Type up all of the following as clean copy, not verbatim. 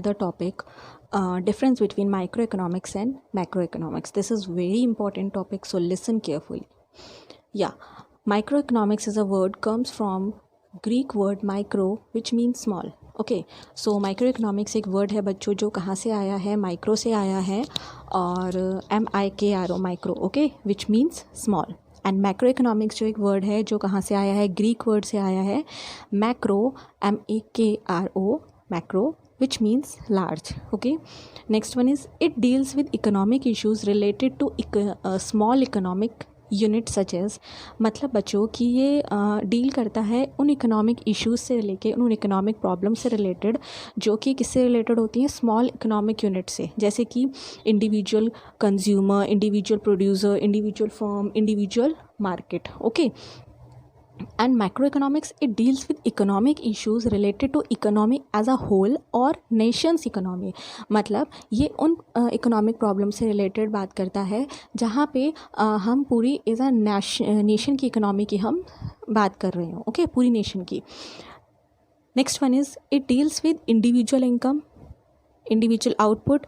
another topic, difference between microeconomics and macroeconomics. This is very important topic, so listen carefully. Yeah, microeconomics is a word comes from Greek word micro, which means small. Okay so microeconomics एक word है बच्चों जो कहाँ से आया है, micro से आया है, और MIKRO micro, okay, which means small. And macroeconomics जो एक वर्ड है जो कहाँ से आया है, ग्रीक वर्ड से आया है, macro, MAKRO, macro, which means large. Okay, next one is it deals with economic issues related to small economic unit such as, मतलब बच्चों कि ये डील करता है उन इकोनॉमिक इश्यूज से लेके, उन इकोनॉमिक प्रॉब्लम से रिलेटेड जो कि किससे रिलेटेड होती हैं, स्मॉल इकोनॉमिक यूनिट से, जैसे कि individual consumer, individual producer, individual firm, individual market. Okay, and macroeconomics it deals with economic issues related to economy as a whole और nation's economy. मतलब ये उन इकोनॉमिक प्रॉब्लम से रिलेटेड बात करता है जहाँ पे हम पूरी एज अ नेशन की इकोनॉमी की हम बात कर रहे हो. ओके, पूरी नेशन की. Next one is it deals with individual income, individual output,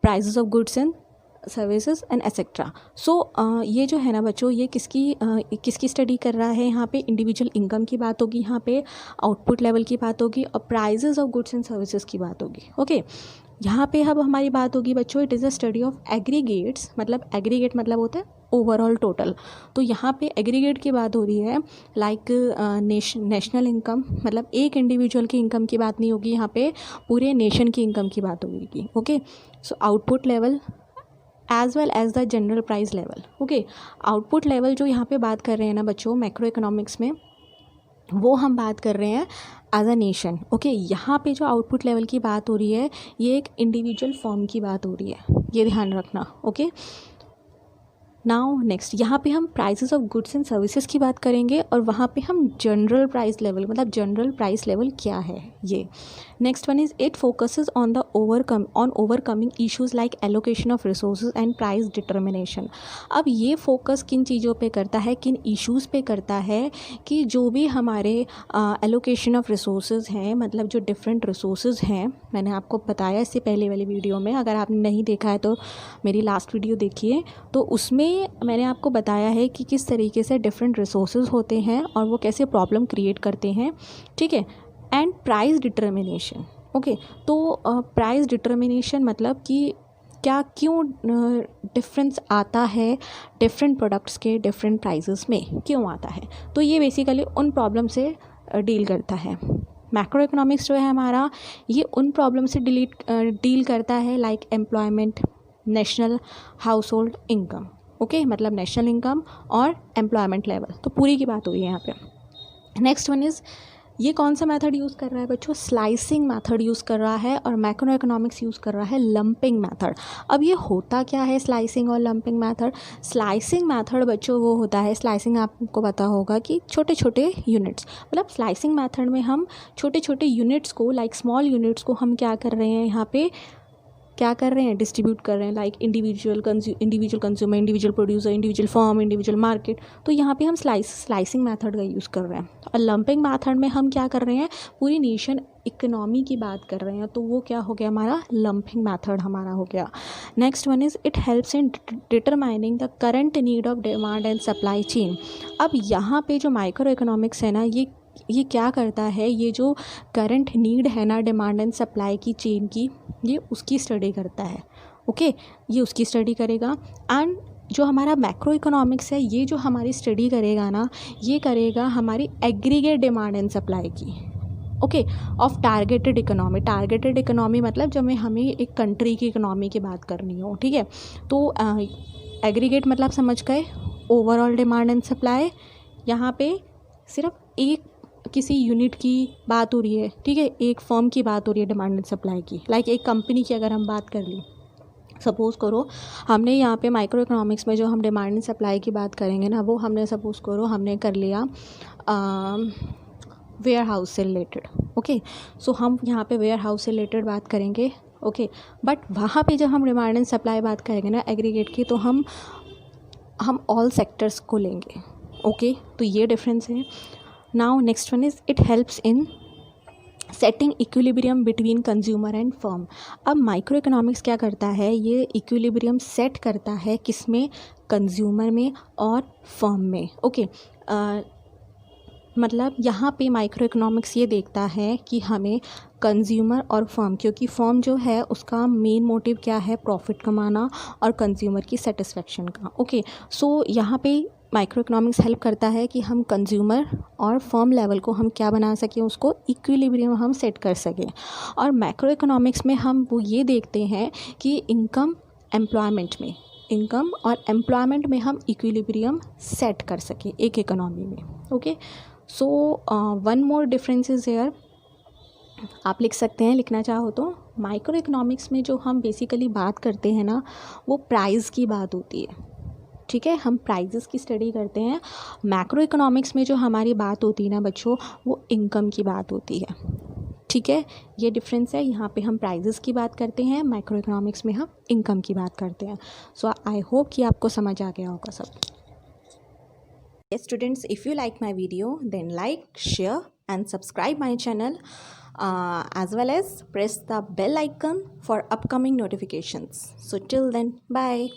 prices of goods and services and etcetera. So ये जो है ना बच्चों, ये किसकी स्टडी कर रहा है, यहाँ पे इंडिविजुअल इनकम की बात होगी, यहाँ पे आउटपुट लेवल की बात होगी, और prices of goods and services की बात होगी. ओके, यहाँ पे अब हमारी बात होगी बच्चों, it is a study of aggregates. मतलब एग्रीगेट मतलब होता है ओवरऑल टोटल. तो यहाँ पे एग्रीगेट की बात हो रही है, लाइक नेशनल इनकम, मतलब एक इंडिविजुअल की इनकम की बात नहीं होगी, यहाँ पे पूरे नेशन की इनकम की बात होगी. Okay, so output level as well as the general price level. Okay, output level जो यहाँ पे बात कर रहे हैं ना बच्चों मैक्रो इकोनॉमिक्स में, वो हम बात कर रहे हैं एज अ नेशन. ओके, यहाँ पे जो आउटपुट लेवल की बात हो रही है ये एक इंडिविजुअल फॉर्म की बात हो रही है, ये ध्यान रखना. ओके, नाउ नेक्स्ट, यहाँ पे हम prices of goods and services की बात करेंगे, और वहाँ पे हम जनरल प्राइस लेवल, मतलब जनरल प्राइस लेवल क्या है ये. Next one is it focuses on the overcoming issues like allocation of resources and price determination. अब ये फोकस किन चीज़ों पे करता है, किन इश्यूज़ पे करता है, कि जो भी हमारे एलोकेशन ऑफ रिसोर्सेज हैं, मतलब जो डिफरेंट रिसोर्सेज हैं, मैंने आपको बताया इससे पहले वाली वीडियो में, अगर आपने नहीं देखा है तो मेरी लास्ट वीडियो देखिए, तो उसमें मैंने आपको बताया है कि किस तरीके से डिफरेंट रिसोर्सेज होते हैं और वो कैसे प्रॉब्लम क्रिएट करते हैं. ठीक है, एंड प्राइस डिटर्मिनेशन. ओके, तो प्राइस डिटर्मिनेशन मतलब कि क्या, क्यों डिफरेंस आता है डिफरेंट प्रोडक्ट्स के डिफरेंट प्राइसेस में, क्यों आता है. तो ये बेसिकली उन प्रॉब्लम से डील करता है. मैक्रो इकोनॉमिक्स जो है हमारा, ये उन प्रॉब्लम से डील करता है like employment, national house hold income. Okay, मतलब नेशनल इनकम और एम्प्लॉयमेंट लेवल, तो पूरी की बात हुई है यहाँ पे. नेक्स्ट वन इज़, ये कौन सा मेथड यूज़ कर रहा है बच्चों, स्लाइसिंग मेथड यूज़ कर रहा है, और मैक्रो इकोनॉमिक्स यूज़ कर रहा है लंपिंग मेथड. अब ये होता क्या है स्लाइसिंग और लंपिंग मेथड. स्लाइसिंग मेथड बच्चों वो होता है, स्लाइसिंग आपको पता होगा कि छोटे छोटे यूनिट्स, मतलब स्लाइसिंग मेथड में हम छोटे छोटे यूनिट्स को, लाइक स्मॉल यूनिट्स को हम क्या कर रहे हैं, यहाँ पे क्या कर रहे हैं, डिस्ट्रीब्यूट कर रहे हैं, like individual consumer, individual producer, individual firm, individual market. तो यहाँ पे हम स्लाइसिंग मेथड का यूज़ कर रहे हैं. और लंपिंग मेथड में हम क्या कर रहे हैं, पूरी नेशन इकोनॉमी की बात कर रहे हैं, तो वो क्या हो गया हमारा, लंपिंग मेथड हमारा हो गया. Next one is it helps in determining the current need of demand and supply chain. अब यहाँ पे जो माइक्रो इकोनॉमिक्स है ना, ये क्या करता है, ये जो करंट नीड है ना डिमांड एंड सप्लाई की चेन की, ये उसकी स्टडी करता है. ओके, ये उसकी स्टडी करेगा. एंड जो हमारा मैक्रो इकोनॉमिक्स है, ये जो हमारी स्टडी करेगा ना, ये करेगा हमारी एग्रीगेट डिमांड एंड सप्लाई की. Okay, of targeted economy. Targeted economy मतलब जब हमें एक कंट्री की इकोनॉमी की बात करनी हो. ठीक है, तो एग्रीगेट मतलब समझ गए, ओवरऑल डिमांड एंड सप्लाई. यहाँ पे सिर्फ एक किसी यूनिट की बात हो रही है. ठीक है, एक फर्म की बात हो रही है डिमांड एंड सप्लाई की, लाइक एक कंपनी की अगर हम बात कर ली, सपोज़ करो हमने यहाँ पे माइक्रो इकोनॉमिक्स में जो हम डिमांड एंड सप्लाई की बात करेंगे ना, वो हमने सपोज़ करो हमने कर लिया वेयर हाउस से रिलेटेड. ओके, सो हम यहाँ पे वेयर हाउस से रिलेटेड बात करेंगे. ओके, बट वहाँ पे जब हम डिमांड एंड सप्लाई बात करेंगे ना एग्रीगेट की, तो हम ऑल सेक्टर्स को लेंगे. ओके, तो ये डिफरेंस है. Now next one is it helps in setting equilibrium between consumer and firm. अब माइक्रो इकोनॉमिक्स क्या करता है, ये इक्विलिब्रियम सेट करता है किसमें, कंज्यूमर में और फर्म में। ओके, मतलब यहाँ पे माइक्रो इकोनॉमिक्स ये देखता है कि हमें कंज्यूमर और फर्म, क्योंकि फर्म जो है उसका मेन मोटिव क्या है, प्रॉफिट कमाना और कंज्यूमर की सेटिस्फेक्शन का। ओके, सो यहाँ पे माइक्रो इकोनॉमिक्स हेल्प करता है कि हम कंज्यूमर और फर्म लेवल को हम क्या बना सकें, उसको इक्विलिब्रियम हम सेट कर सकें। और मैक्रो इकोनॉमिक्स में हम वो ये देखते हैं कि इनकम और एम्प्लॉयमेंट में हम इक्विलिब्रियम सेट कर सकें एक इकोनॉमी में। Okay, so one more difference is here, आप लिख सकते हैं लिखना चाहो तो। माइक्रो इकोनॉमिक्स में जो हम बेसिकली बात करते हैं ना, वो प्राइस की बात होती है, ठीक है, हम प्राइजेस की स्टडी करते हैं। मैक्रो इकोनॉमिक्स में जो हमारी बात होती है ना बच्चों, वो इनकम की बात होती है, ठीक है, ये डिफरेंस है। यहाँ पे हम प्राइजेस की बात करते हैं, माइक्रो इकोनॉमिक्स में हम इनकम की बात करते हैं। सो आई होप कि आपको समझ आ गया होगा सब। Yes, students, if you like my video, then like, share and subscribe my channel, as well as press the bell icon for upcoming notifications. So till then, bye.